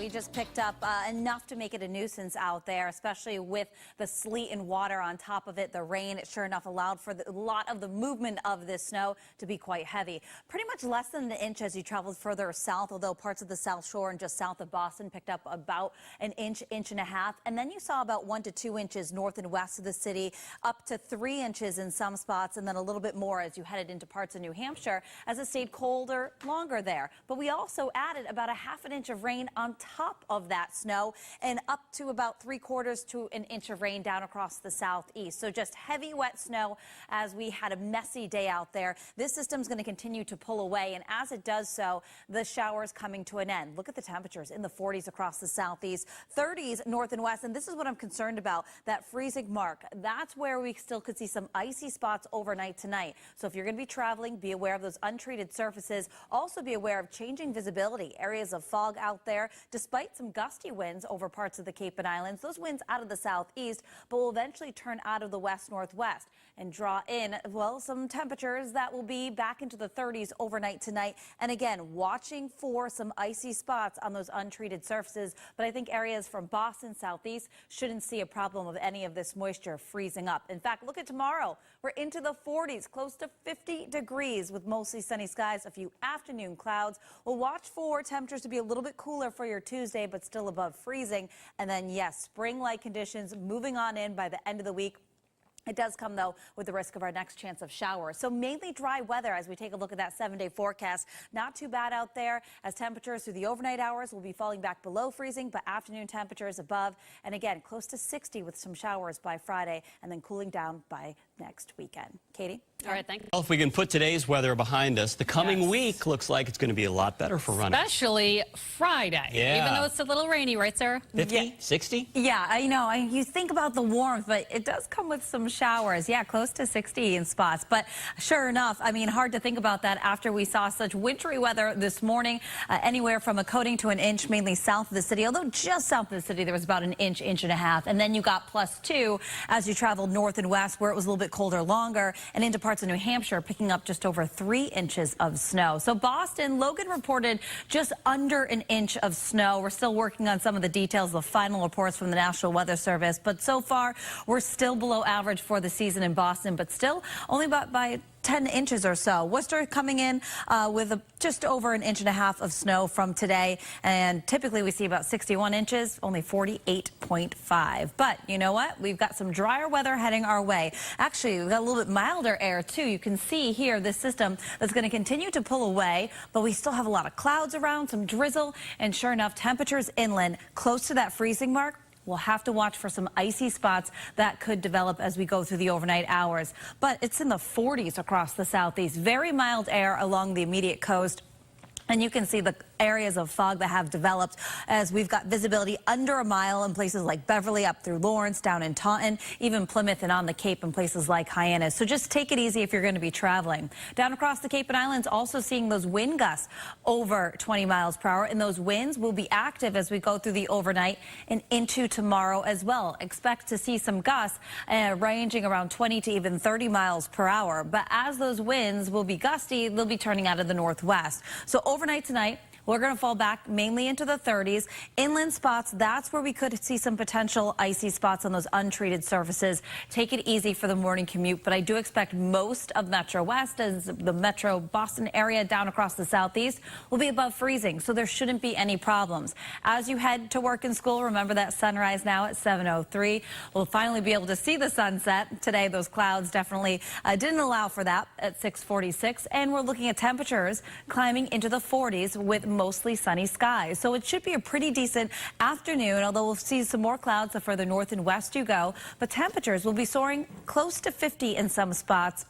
We just picked up enough to make it a nuisance out there, especially with the sleet and water on top of it. The rain, it sure enough allowed for a lot of the movement of this snow to be quite heavy. Pretty much less than an inch as you traveled further south, although parts of the South Shore and just south of Boston picked up about an inch, inch and a half. And then you saw about 1 to 2 inches north and west of the city, up to 3 inches in some spots, and then a little bit more as you headed into parts of New Hampshire as it stayed colder longer there. But we also added about a half an inch of rain on top of that snow and up to about 3/4 to an inch of rain down across the southeast. So just heavy, wet snow as we had a messy day out there. This system's going to continue to pull away, and as it does so, the showers coming to an end. Look at the temperatures in the 40s across the southeast, 30s north and west, and this is what I'm concerned about, that freezing mark. That's where we still could see some icy spots overnight tonight. So if you're going to be traveling, be aware of those untreated surfaces. Also be aware of changing visibility, areas of fog out there, despite some gusty winds over parts of the Cape and Islands. Those winds out of the southeast, but will eventually turn out of the west-northwest and draw in, well, some temperatures that will be back into the 30s overnight tonight. And again, watching for some icy spots on those untreated surfaces. But I think areas from Boston southeast shouldn't see a problem of any of this moisture freezing up. In fact, look at tomorrow. We're into the 40s, close to 50 degrees with mostly sunny skies, a few afternoon clouds. We'll watch for temperatures to be a little bit cooler for your Tuesday, but still above freezing. And then, yes, spring-like conditions moving on in by the end of the week. It does come, though, with the risk of our next chance of showers. So mainly dry weather as we take a look at that 7-day forecast. Not too bad out there as temperatures through the overnight hours will be falling back below freezing, but afternoon temperatures above. And again, close to 60 with some showers by Friday and then cooling down by next weekend. Katie? All right, thank you. Well, if we can put today's weather behind us, the coming week looks like it's going to be a lot better for running. Especially Friday. Yeah. Even though it's a little rainy, right, Sarah? 50, 60? Yeah, I know. You think about the warmth, but it does come with some showers. Yeah, close to 60 in spots. But sure enough, I mean, hard to think about that after we saw such wintry weather this morning, anywhere from a coating to an inch, mainly south of the city. Although just south of the city, there was about an inch, inch and a half. And then you got +2 as you traveled north and west, where it was a little bit colder longer, and into parts of New Hampshire, picking up just over 3 inches of snow. So Boston, Logan reported just under an inch of snow. We're still working on some of the details, the final reports from the National Weather Service. But so far, we're still below average for the season in Boston, but still only about by 10 inches or so. Worcester coming in with just over an inch and a half of snow from today. And typically we see about 61 inches, only 48.5. But you know what? We've got some drier weather heading our way. Actually, we've got a little bit milder air too. You can see here this system that's going to continue to pull away, but we still have a lot of clouds around, some drizzle, and sure enough, temperatures inland close to that freezing mark. We'll have to watch for some icy spots that could develop as we go through the overnight hours. But it's in the 40s across the southeast. Very mild air along the immediate coast. And you can see the areas of fog that have developed as we've got visibility under a mile in places like Beverly, up through Lawrence, down in Taunton, even Plymouth and on the Cape and places like Hyannis. So just take it easy if you're going to be traveling. Down across the Cape and Islands, also seeing those wind gusts over 20 miles per hour. And those winds will be active as we go through the overnight and into tomorrow as well. Expect to see some gusts ranging around 20 to even 30 miles per hour. But as those winds will be gusty, they'll be turning out of the northwest. So overnight tonight, we're going to fall back mainly into the 30s. Inland spots, that's where we could see some potential icy spots on those untreated surfaces. Take it easy for the morning commute, but I do expect most of Metro West, as the Metro Boston area down across the southeast, will be above freezing, so there shouldn't be any problems. As you head to work and school, remember that sunrise now at 7:03. We'll finally be able to see the sunset. Today, those clouds definitely didn't allow for that at 6:46, and we're looking at temperatures climbing into the 40s with mostly sunny skies. So it should be a pretty decent afternoon, although we'll see some more clouds the further north and west you go. But temperatures will be soaring close to 50 in some spots,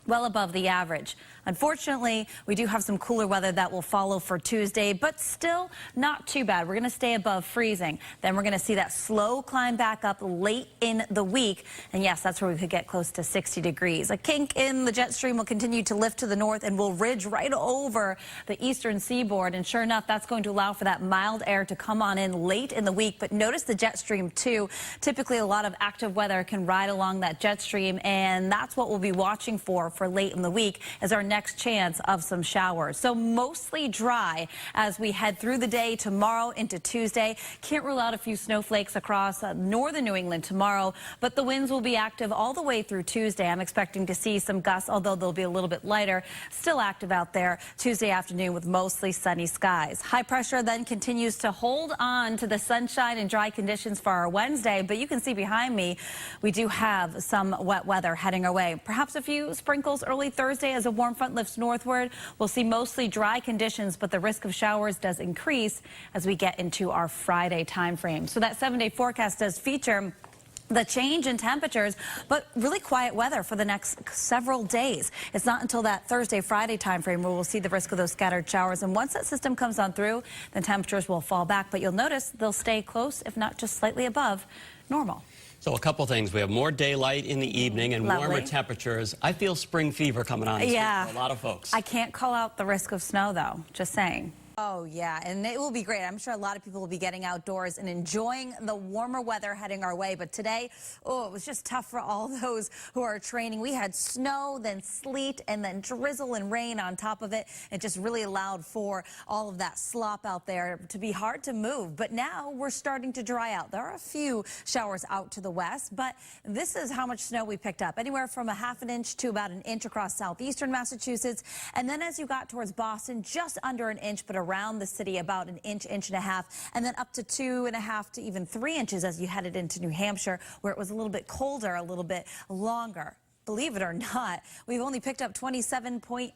well above the average. Unfortunately, we do have some cooler weather that will follow for Tuesday, but still not too bad. We're going to stay above freezing. Then we're going to see that slow climb back up late in the week. And yes, that's where we could get close to 60 degrees. A kink in the jet stream will continue to lift to the north and will ridge right over the eastern seaboard. And sure enough, that's going to allow for that mild air to come on in late in the week. But notice the jet stream too. Typically, a lot of active weather can ride along that jet stream, and that's what we'll be watching for late in the week as our next next chance of some showers. So mostly dry as we head through the day tomorrow into Tuesday. Can't rule out a few snowflakes across northern New England tomorrow, but the winds will be active all the way through Tuesday. I'm expecting to see some gusts, although they'll be a little bit lighter. Still active out there Tuesday afternoon with mostly sunny skies. High pressure then continues to hold on to the sunshine and dry conditions for our Wednesday, but you can see behind me we do have some wet weather heading our way. Perhaps a few sprinkles early Thursday as a warm front lifts northward. We'll see mostly dry conditions, but the risk of showers does increase as we get into our Friday time frame. So that 7-day forecast does feature the change in temperatures, but really quiet weather for the next several days. It's not until that Thursday, Friday time frame where we'll see the risk of those scattered showers. And once that system comes on through, then temperatures will fall back. But you'll notice they'll stay close, if not just slightly above normal. So a couple things. We have more daylight in the evening and Lovely. warmer temperatures. I feel spring fever coming on this week for a lot of folks. I can't call out the risk of snow, though. Just saying. Oh, yeah, and it will be great. I'm sure a lot of people will be getting outdoors and enjoying the warmer weather heading our way. But today, it was just tough for all those who are training. We had snow, then sleet, and then drizzle and rain on top of it. It just really allowed for all of that slop out there to be hard to move. But now we're starting to dry out. There are a few showers out to the west, but this is how much snow we picked up. Anywhere from a ½ an inch to about an inch across southeastern Massachusetts. And then as you got towards Boston, just under an inch, but around the city about an inch, inch and a half, and then up to 2.5 to even 3 inches as you headed into New Hampshire, where it was a little bit colder, a little bit longer. Believe it or not, we've only picked up 27.4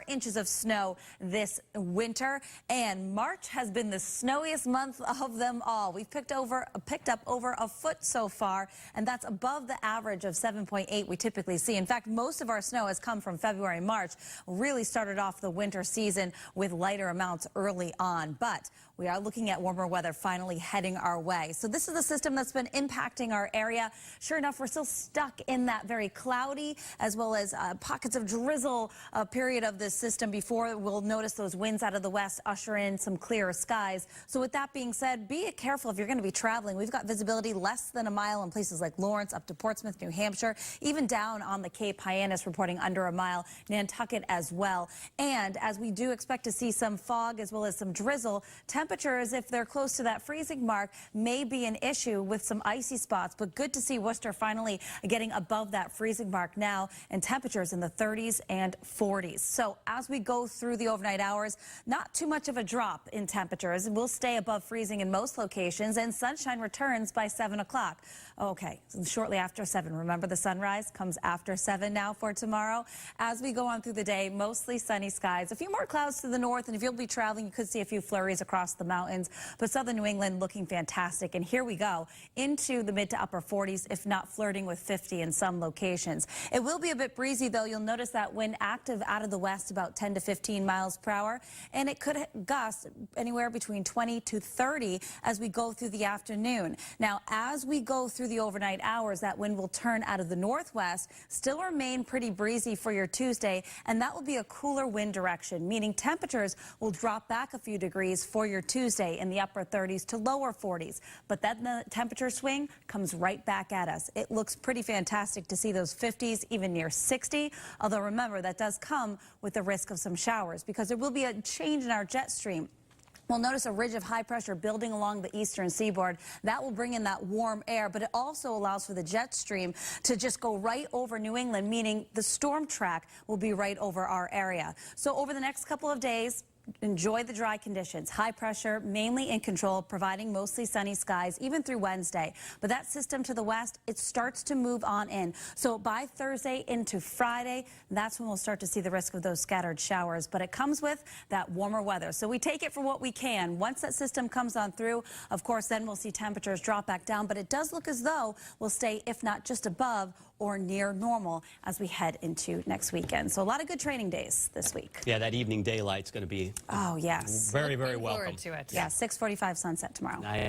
inches of snow this winter, and March has been the snowiest month of them all. We've picked up over a foot so far, and that's above the average of 7.8 we typically see. In fact, most of our snow has come from February and March. Really started off the winter season with lighter amounts early on, but we are looking at warmer weather finally heading our way. So this is the system that's been impacting our area. Sure enough, we're still stuck in that very cloudy as well as pockets of drizzle period of this system before we'll notice those winds out of the west usher in some clearer skies. So with that being said, be careful if you're going to be traveling. We've got visibility less than a mile in places like Lawrence up to Portsmouth, New Hampshire, even down on the Cape. Hyannis reporting under a mile, Nantucket as well. And as we do expect to see some fog as well as some drizzle, temperatures, if they're close to that freezing mark, may be an issue with some icy spots, but good to see Worcester finally getting above that freezing mark now, and temperatures in the 30s and 40s. So as we go through the overnight hours, not too much of a drop in temperatures. We'll stay above freezing in most locations, and sunshine returns by 7 o'clock. Okay, so shortly after 7. Remember, the sunrise comes after 7 now for tomorrow. As we go on through the day, mostly sunny skies. A few more clouds to the north, and if you'll be traveling, you could see a few flurries across the mountains, but southern New England looking fantastic. And here we go into the mid to upper 40s, if not flirting with 50 in some locations. It will be a bit breezy, though. You'll notice that wind active out of the west about 10 to 15 miles per hour, and it could gust anywhere between 20 to 30 as we go through the afternoon. Now, as we go through the overnight hours, that wind will turn out of the northwest, still remain pretty breezy for your Tuesday, and that will be a cooler wind direction, meaning temperatures will drop back a few degrees for your Tuesday in the upper 30s to lower 40s. But then the temperature swing comes right back at us. It looks pretty fantastic to see those 50s, even near 60, although remember, that does come with the risk of some showers because there will be a change in our jet stream. We'll notice a ridge of high pressure building along the eastern seaboard. That will bring in that warm air, but it also allows for the jet stream to just go right over New England, meaning the storm track will be right over our area. So over the next couple of days, enjoy the dry conditions. High pressure mainly in control, providing mostly sunny skies even through Wednesday. But that system to the west, it starts to move on in. So by Thursday into Friday, that's when we'll start to see the risk of those scattered showers. But it comes with that warmer weather. So we take it for what we can. Once that system comes on through, of course, then we'll see temperatures drop back down. But it does look as though we'll stay, if not just above or near normal as we head into next weekend. So a lot of good training days this week. Yeah, that evening daylight's going to be Oh, yes. very, very Looking welcome. forward to it. Yeah, 6:45 sunset tomorrow.